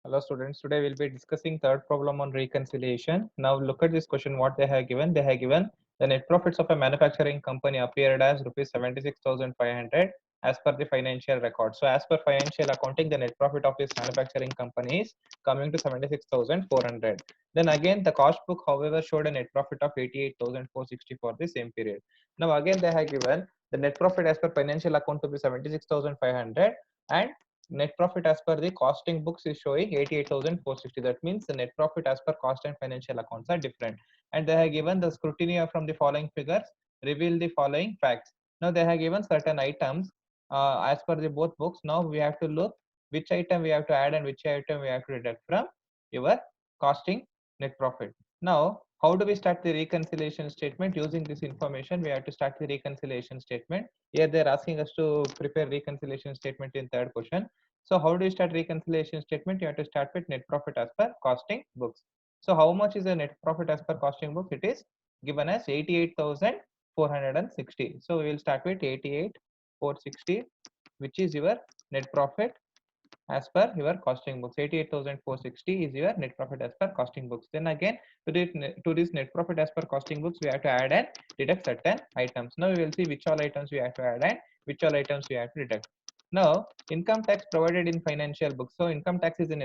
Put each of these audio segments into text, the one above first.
Hello students, today we'll be discussing third problem on reconciliation. Now look at this question, what they have given. They have given the net profits of a manufacturing company appeared as rupees 76,500 as per the financial record. So as per financial accounting, the net profit of this manufacturing company is coming to 76,400. Then again the cost book however showed a net profit of 88,460 for the same period. Now again they have given the net profit as per financial account to be 76,500 and net profit as per the costing books is showing 88,460. That means the net profit as per cost and financial accounts are different. And they have given the scrutiny from the following figures reveal the following facts. Now they have given certain items as per the both books. Now we have to look which item we have to add and which item we have to deduct from your costing net profit. Now how do we start the reconciliation statement? Using this information we have to start the reconciliation statement. Here they are asking us to prepare reconciliation statement in third question. So how do you start reconciliation statement? You have to start with net profit as per costing books. So how much is the net profit as per costing books? It is given as 88,460. So we will start with 88,460, which is your net profit as per your costing books. 88,460 is your net profit as per costing books. Then again to this net profit as per costing books we have to add and deduct certain items. Now we will see which all items we have to add and which all items we have to deduct. Now income tax provided in financial books. So income tax is an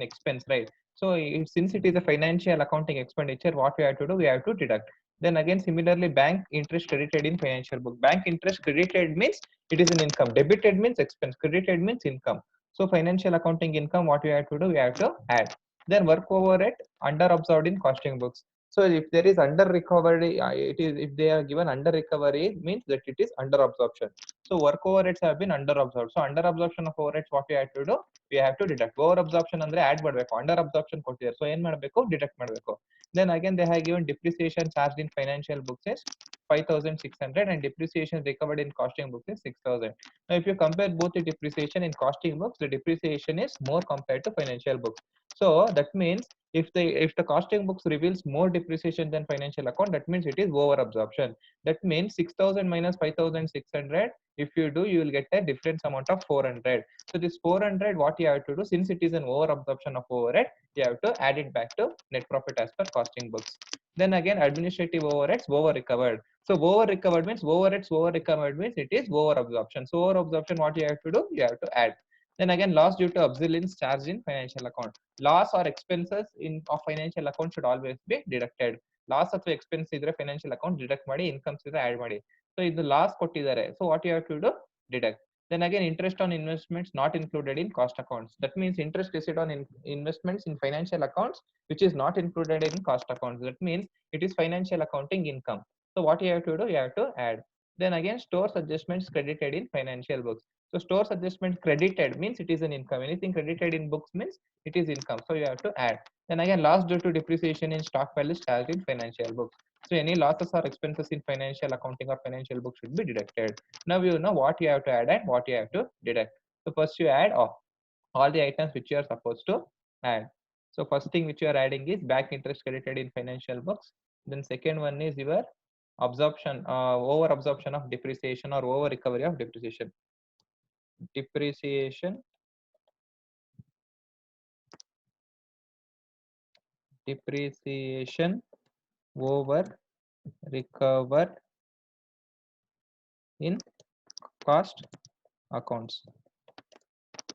expense, right? So since it is a financial accounting expenditure, what we have to do, we have to deduct. Then again similarly bank interest credited in financial book. Bank interest credited means it is an income, debited means expense, credited means income. So financial accounting income, what we have to do, we have to add. Then work overhead under absorbed in costing books. So if there is under recovery, it is if they are given under recovery means that it is under absorption. So work overheads have been under absorbed. So under absorption of overheads, what we have to do, we have to deduct. Over absorption andre add ಮಾಡಬೇಕು, under absorption ಕೊಟ್ಟಿದ್ದಾರೆ. So ಏನು ಮಾಡಬೇಕು, deduct ಮಾಡಬೇಕು. Then again they have given depreciation charged in financial books is 5,600 and depreciation recovered in costing books is 6,000. Now, if you compare both the depreciation in costing books, the depreciation is more compared to financial books. So that means if the costing books reveals more depreciation than financial account, that means it is over absorption. That means 6,000 minus 5,600. If you do, you will get a difference amount of 400. So this 400, what you have to do, since it is an over absorption of overhead, you have to add it back to net profit as per costing books. Then again, administrative overheads over recovered. So over recovered means overheads over recovered means it is over absorption. So over absorption, what you have to do, you have to add. Then again, loss due to obsolescence charge in financial account. Loss or expenses in of financial account should always be deducted. Loss ಅಥವಾ expense ಇದ್ರೆ financial account deduct ಮಾಡಿ, incomes ಇದ್ರೆ add ಮಾಡಿ. So ಇದು loss ಕೊಟ್ಟಿದ್ದಾರೆ. So what you have to do, deduct. Then again, interest on investments not included in cost accounts. That means interest received on investments in financial accounts which is not included in cost accounts. That means it is financial accounting income. So what you have to do, you have to add. Then again, stores adjustments credited in financial books. So stores adjustment credited means it is an income. Anything credited in books means it is income. So you have to add. Then again, loss due to depreciation in stock values charged in financial books. So any losses or expenses in financial accounting or financial books should be deducted. Now you know what you have to add and what you have to deduct. So first you add all the items which you are supposed to add. So first thing which you are adding is bank interest credited in financial books. Then second one is your absorption, over absorption of depreciation or over recovery of depreciation. Depreciation over recovered in cost accounts.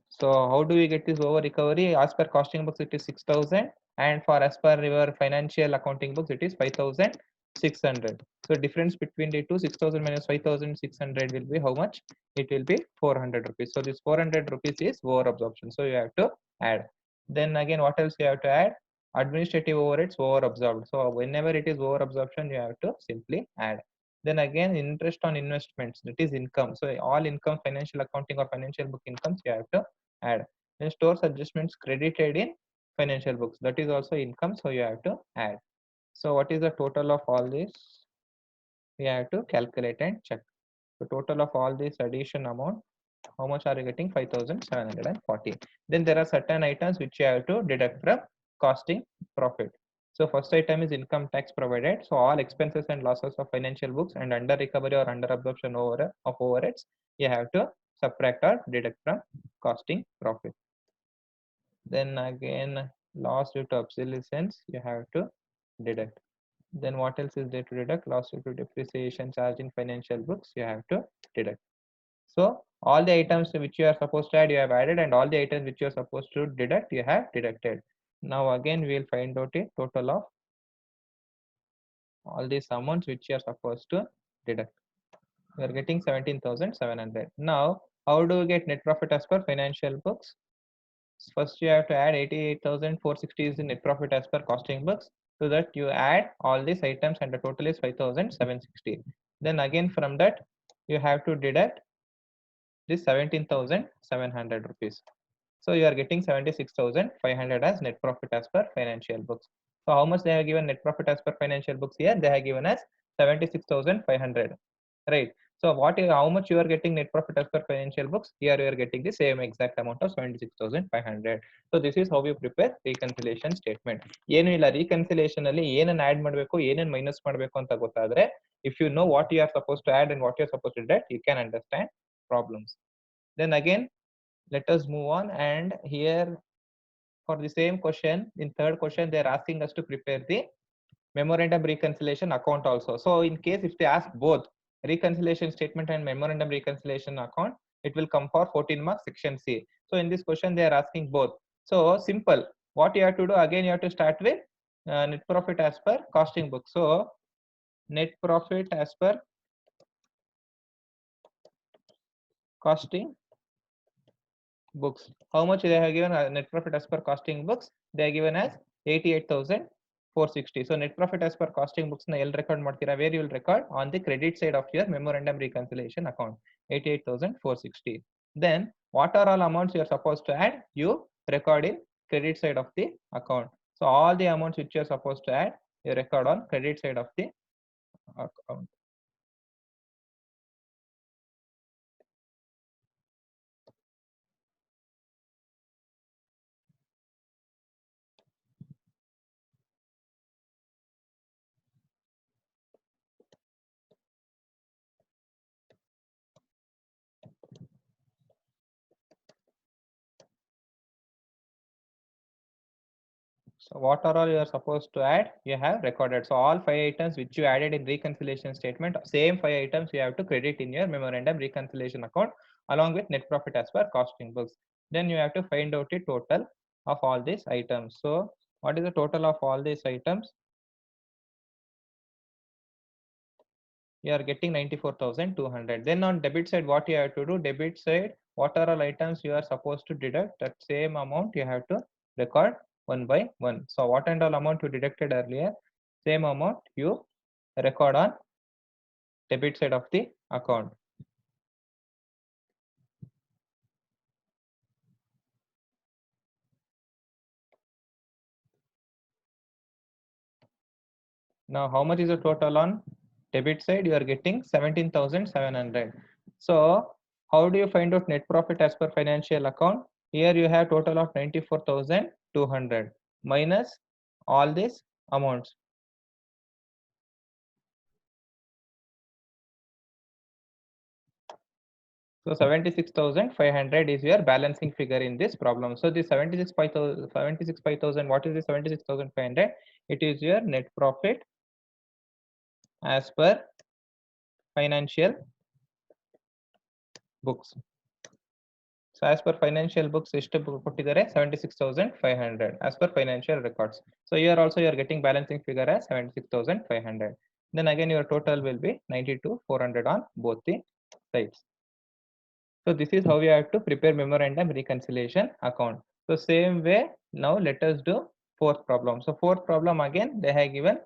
So how do we get this over recovery? As per costing books it is 6,000 and for as per your financial accounting books it is 5,600. So difference between the two, 6,000 minus 5,600 will be how much? It will be 400 rupees. So this 400 rupees is over absorption. So you have to add. Then again, what else you have to add? Administrative overheads over absorbed. So whenever it is over absorption, you have to simply add. Then again, interest on investments, that is income. So all income, financial accounting or financial book incomes, you have to add. Then stores adjustments credited in financial books, that is also income, so you have to add. So what is the total of all this? We have to calculate and check. The total of all this addition amount, how much are you getting? 5,740. Then there are certain items which you have to deduct from costing profit. So first item is income tax provided. So all expenses and losses of financial books and under recovery or under absorption of overheads, you have to subtract or deduct from costing profit. Then again, loss due to obsolescence, you have to deduct. Then what else is there to deduct? Loss due to depreciation charge in financial books, you have to deduct. So all the items which you are supposed to add, you have added, and all the items which you are supposed to deduct, you have deducted. Now again, we will find out a total of all these amounts which you are supposed to deduct. We are getting 17,700. Now, how do we get net profit as per financial books? First, you have to add 88,460 is the net profit as per costing books. So that you add all these items and the total is 5,760. Then again from that, you have to deduct this 17,700 rupees. So you are getting 76,500 as net profit as per financial books. So how much they have given net profit as per financial books here? They have given as 76,500, right? So how much you are getting net profit as per financial books? Here you are getting the same exact amount of 76,500. So this is how you prepare reconciliation statement. ಏನು ಇಲ್ಲ reconciliation ಅಲ್ಲಿ ಏನನ್ನ add ಮಾಡಬೇಕು ಏನನ್ನ minus ಮಾಡಬೇಕು ಅಂತ ಗೊತ್ತಾದ್ರೆ, if you know what you are supposed to add and what you are supposed to deduct, you can understand problems. Then again, let us move on, and here for the same question, in third question they are asking us to prepare the memorandum reconciliation account also. So in case if they ask both reconciliation statement and memorandum reconciliation account, it will come for 14 marks section C. So in this question they are asking both. So simple, what you have to do, again you have to start with net profit as per costing book. So net profit as per costing books, how much they have given net profit as per costing books? They are given as 88,460. So net profit as per costing books na record ಮಾಡ್ತೀರಾ? Where you will record on the credit side of your memorandum reconciliation account, 88,460. Then what are all amounts you are supposed to add? You record in credit side of the account. So all the amounts which you are supposed to add, you record on credit side of the account. So what are all you are supposed to add? You have recorded. So all 5 items which you added in reconciliation statement, same 5 items you have to credit in your memorandum reconciliation account along with net profit as per costing books. Then you have to find out the total of all these items. So what is the total of all these items? You are getting 94,200. Then on debit side, what you have to do? Debit side, what are all items you are supposed to deduct? That same amount you have to record one by one. So what and all amount you deducted earlier, same amount you record on debit side of the account. Now how much is the total on debit side? You are getting 17,700. So how do you find out net profit as per financial account? Here you have total of 94,200 minus all these amounts. So 76,500 is your balancing figure in this problem. So the 76,500, what is the 76,500? It is your net profit as per financial books. So as per financial books, ಎಷ್ಟು ಕೊಟ್ಟಿದ್ದಾರೆ? 76,500 as per financial records. So here also you are getting balancing figure as 76,500. Then again your total will be 92,400 on both the sides. So this is how we have to prepare memorandum reconciliation account. So same way, now let us do fourth problem. So fourth problem, again they have given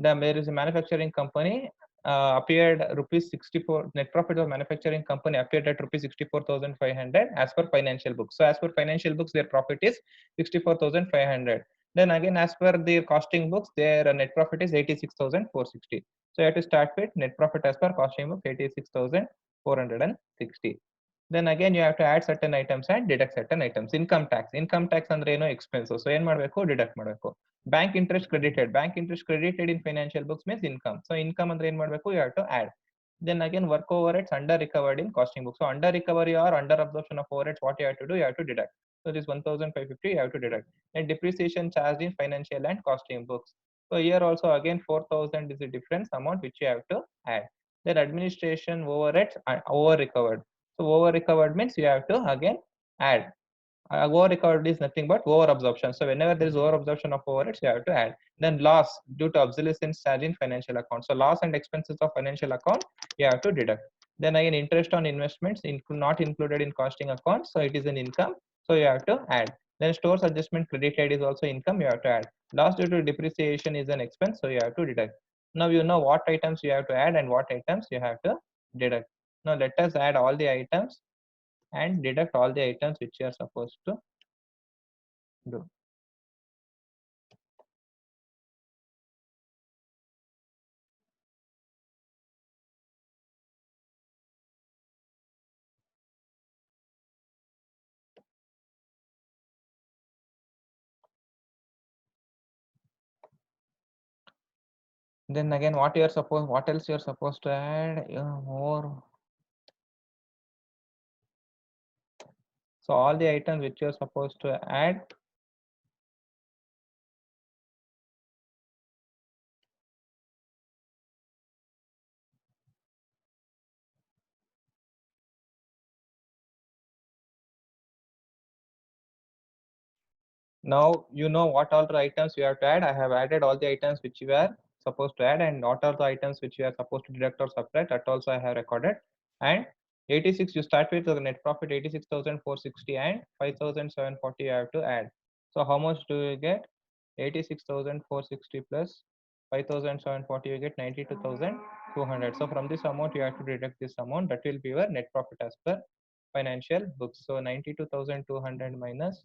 there is a manufacturing company appeared rupees 64, net profit of manufacturing company appeared at rupees 64,500 as per financial books. So as per financial books, their profit is 64,500. Then again, as per their costing books, their net profit is 86,460. So you have to start with net profit as per costing books, 86,460. Then again you have to add certain items and deduct certain items. Income tax ಅಂದ್ರೆ ಏನು expenses. So ಏನು ಮಾಡಬೇಕು? deduct ಮಾಡಬೇಕು. Bank interest credited in financial books means income. So income ಅಂದ್ರೆ ಏನು ಮಾಡಬೇಕು? You have to add. Then again work overheads under recovered in costing books. So under recovery or under absorption of overheads, what you have to do? You have to deduct. So this 1550 you have to deduct. And depreciation charged in financial and costing books. So here also again 4000 is the difference amount which you have to add. Then administration overheads are over recovered. So over recovered means you have to again add. Over recovered is nothing but over absorption. So whenever there is over absorption of overheads, you have to add. Then loss due to obsolescence charge in financial account. So loss and expenses of financial account you have to deduct. Then again interest on investments not included in costing account. So it is an income. So you have to add. Then stores adjustment credited is also income. You have to add. Loss due to depreciation is an expense. So you have to deduct. Now you know what items you have to add and what items you have to deduct. Now let us add all the items and deduct all the items which you are supposed to do. Then again, what else you're supposed to add? More. So all the items which you're supposed to add. Now you know what all the items you have to add. I have added all the items which you are supposed to add, and what are the items which you are supposed to deduct or subtract. That also I have recorded. And 86 you start with the net profit 86,460 and 5,740 you have to add. So how much do you get? 86,460 plus 5,740 you get 92,200. So from this amount you have to deduct this amount. That will be your net profit as per financial books. So 92,200 minus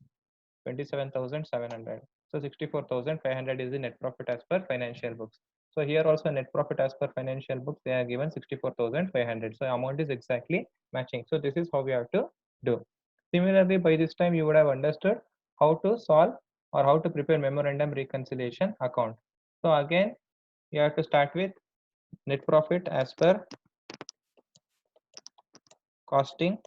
27,700. So 64,500 is the net profit as per financial books. So here also net profit as per financial books, they are given 64,500. So amount is exactly matching. So this is how we have to do. Similarly, by this time you would have understood how to solve or how to prepare memorandum reconciliation account. So again, you have to start with net profit as per costing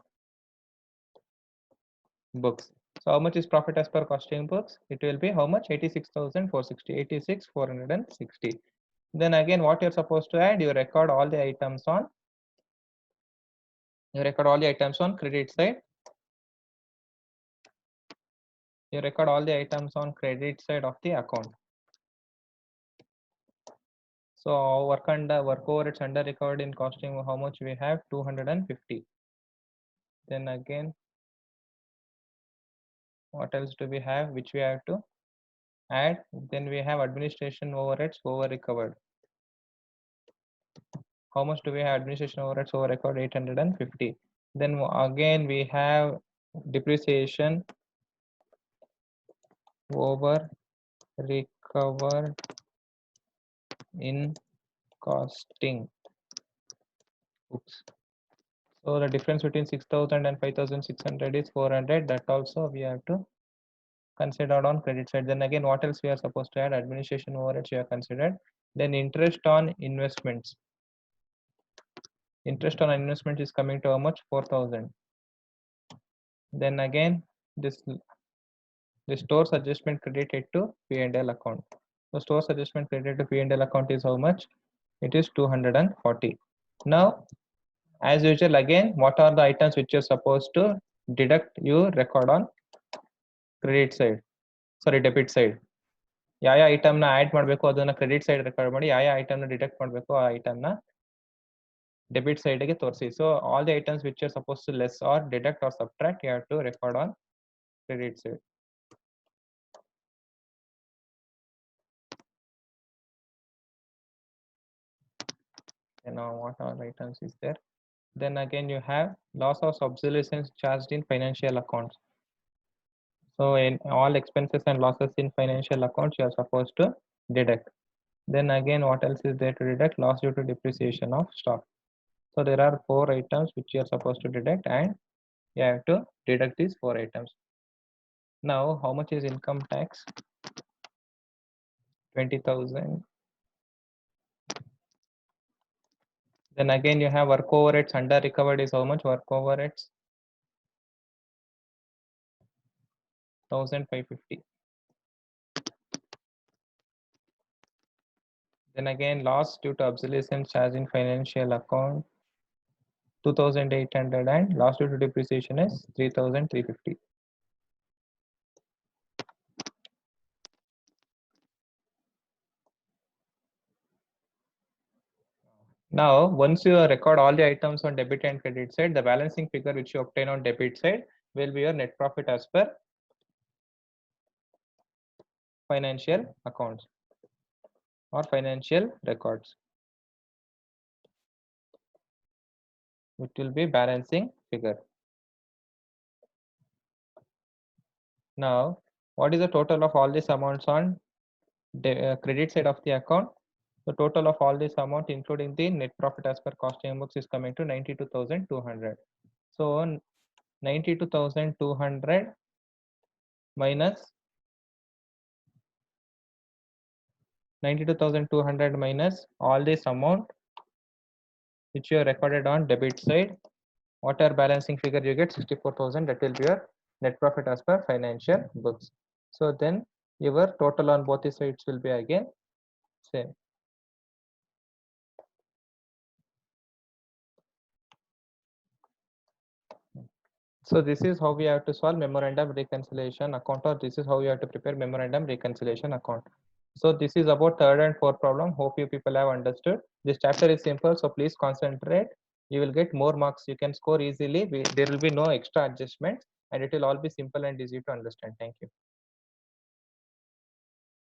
books. So how much is profit as per costing books? It will be how much? 86,460, 86,460. Then again, what you're supposed to add, you record all the items on credit side. You record all the items on credit side of the account. So work overheads under recovered in costing, how much we have? 250. Then again, what else do we have which we have to add? Then we have administration overheads over recovered. How much do we have? Administration overheads over record 850. Then again we have depreciation over recovered in costing books. So the difference between 6,000 and 5,600 is 400. That also we have to consider on credit side. Then again, what else we are supposed to add? Administration overheads we have considered. Then interest on investments. Interest on investment is coming to how much? 4,000. Then again, the stores adjustment credited to P&L account. So stores adjustment credited to P&L account is how much? It is 240. Now, as usual, again, what are the items which you're supposed to deduct? You record on credit side. Sorry, debit side. ಯಾವ ಐಟಮ್ನ add ಮಾಡಬೇಕು ಅದನ್ನ credit side record ಮಾಡಿ, ಯಾವ ಐಟಮ್ನ deduct ಮಾಡಬೇಕು ಆ ಐಟಮ್ನ debit ಸೈಡ್ಗೆ ತೋರಿಸಿ. So all the items which are suppose to less or deduct or subtract you have to record on credit side. And now what all items is there? Then again you have loss of obsolescence charged in financial accounts. So in all expenses and losses in financial accounts you are supposed to deduct. Then again what else is there to deduct? Loss due to depreciation of stock. So there are 4 items which you are supposed to deduct, and you have to deduct these 4 items. Now how much is income tax? 20,000. Then again you have work overheads under recovered is how much? Work overheads 1550. Then again, loss due to obsolescence charge in financial account 2800, and loss due to depreciation is 3350. Now, once you record all the items on debit and credit side, the balancing figure which you obtain on debit side will be your net profit as per financial accounts or financial records. It will be balancing figure. Now, what is the total of all these amounts on the credit side of the account? The total of all this amount, including the net profit as per costing books, is coming to 92,200. So 92,200 minus 92,200 minus all this amount which you have recorded on debit side. Whatever balancing figure you get, 64,000, that will be your net profit as per financial books. So then your total on both the sides will be again same. So this is how we have to solve memorandum reconciliation account, or this is how you have to prepare memorandum reconciliation account. So this is about third and fourth problem. Hope you people have understood. This chapter is simple, so please concentrate. You will get more marks. You can score easily. There will be no extra adjustments, and it will all be simple and easy to understand. Thank you.